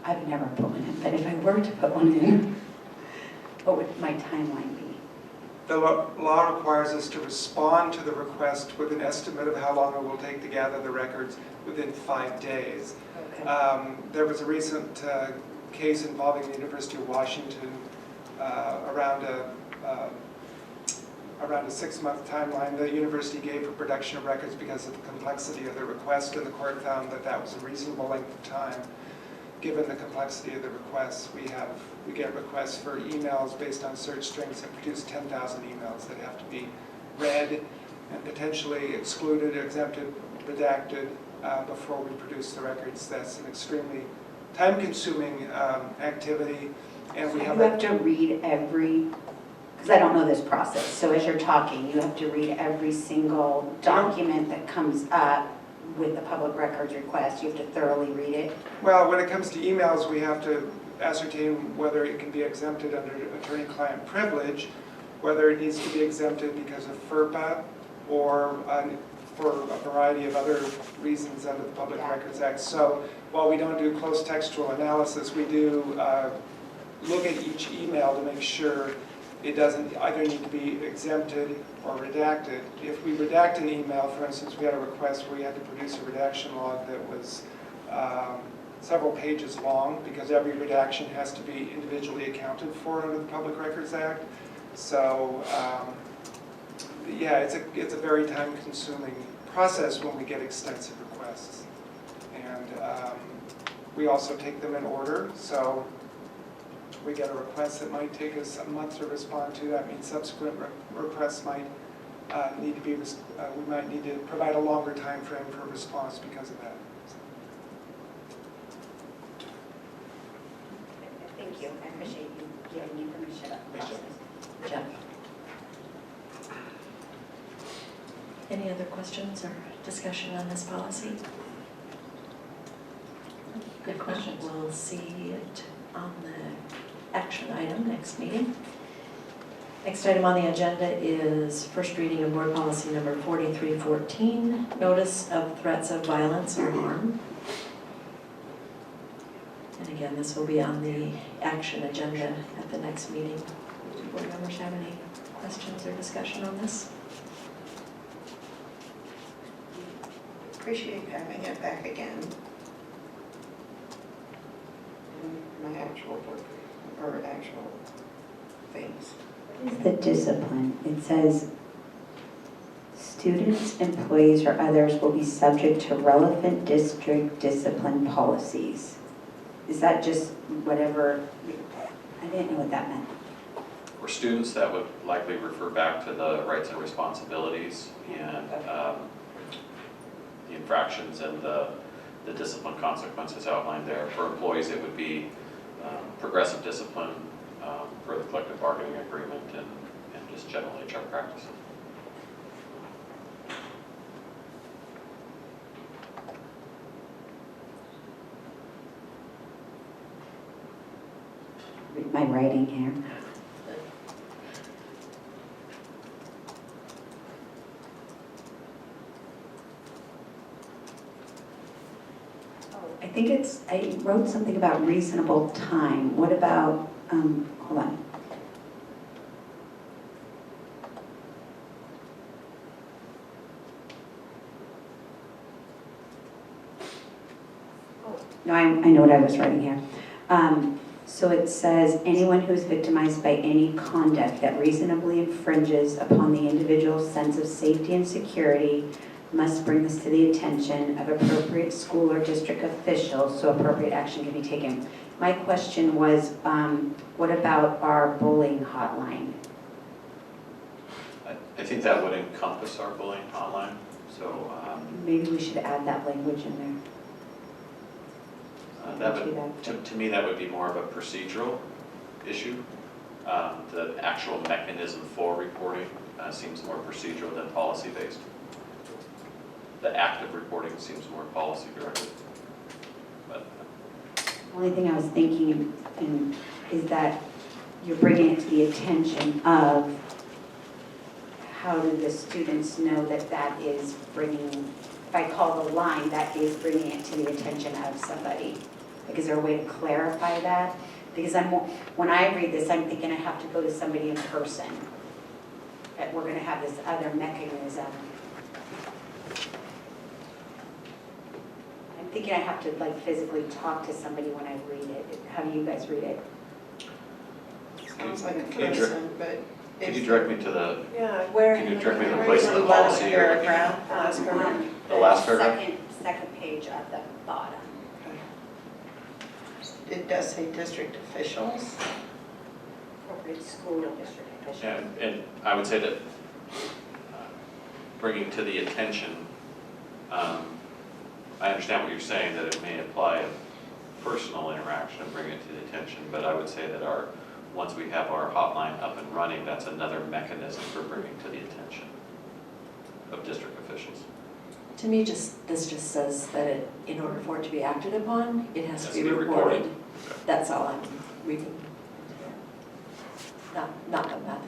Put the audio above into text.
I've never put one in, but if I were to put one in, what would my timeline be? The law requires us to respond to the request with an estimate of how long it will take to gather the records within 5 days. Okay. There was a recent case involving the University of Washington around a 6-month timeline the university gave for production of records because of the complexity of the request, and the court found that that was a reasonable length of time. Given the complexity of the requests, we get requests for emails based on search strings that produce 10,000 emails that have to be read and potentially excluded, exempted, redacted before we produce the records. That's an extremely time-consuming activity, and we You have to read every, because I don't know this process, so as you're talking, you have to read every single document that comes up with the public records request. You have to thoroughly read it. Well, when it comes to emails, we have to ascertain whether it can be exempted under attorney-client privilege, whether it needs to be exempted because of FERPA or for a variety of other reasons under the Public Records Act. So while we don't do close textual analysis, we do look at each email to make sure it doesn't either need to be exempted or redacted. If we redact an email, for instance, we had a request where we had to produce a redaction log that was several pages long because every redaction has to be individually accounted for under the Public Records Act. So yeah, it's a very time-consuming process when we get extensive requests. And we also take them in order. So we get a request that might take us a month to respond to. That means subsequent requests might need to be, we might need to provide a longer time frame for response because of that. Thank you. I appreciate you giving me permission to process. Jeff. Any other questions or discussion on this policy? Good question. We'll see it on the action item next meeting. Next item on the agenda is first reading of board policy number 4314, notice of threats of violence or harm. And again, this will be on the action agenda at the next meeting. Do board members have any questions or discussion on this? Appreciate having it back again. My actual work, or actual things. What is the discipline? It says, students, employees, or others will be subject to relevant district discipline policies. Is that just whatever? I didn't know what that meant. For students, that would likely refer back to the rights and responsibilities and the infractions and the discipline consequences outlined there. For employees, it would be progressive discipline for the collective bargaining agreement and just general HR practices. Read my writing here. I think I wrote something about reasonable time. What about, hold on. No, I know what I was writing here. So it says, anyone who is victimized by any conduct that reasonably infringes upon the individual's sense of safety and security must bring this to the attention of appropriate school or district officials so appropriate action can be taken. My question was, what about our bullying hotline? I think that would encompass our bullying hotline. So Maybe we should add that language in there. to me, that would be more of a procedural issue. The actual mechanism for reporting seems more procedural than policy-based. The act of reporting seems more policy-directed. But The only thing I was thinking is that you're bringing it to the attention of how do the students know that is bringing, if I call the line, that is bringing it to the attention of somebody. Like, is there a way to clarify that? Because when I read this, I'm thinking I have to go to somebody in person. That we're gonna have this other mechanism. I'm thinking I have to like physically talk to somebody when I read it. How do you guys read it? Sounds like a Can you person, but. Can you direct me to the, Yeah, where? can you direct me to the where place is in the the last policy you're looking at? paragraph? Last paragraph. The last paragraph? Second page at the bottom. It does say district officials. Appropriate school district officials. And I would say that bringing to the attention, I understand what you're saying, that it may apply a personal interaction and bring it to the attention, but I would say that once we have our hotline up and running, that's another mechanism for bringing to the attention of district officials. To me, this just says that in order for it to be acted upon, it has to be reported. Okay. That's all I'm reading. Not the math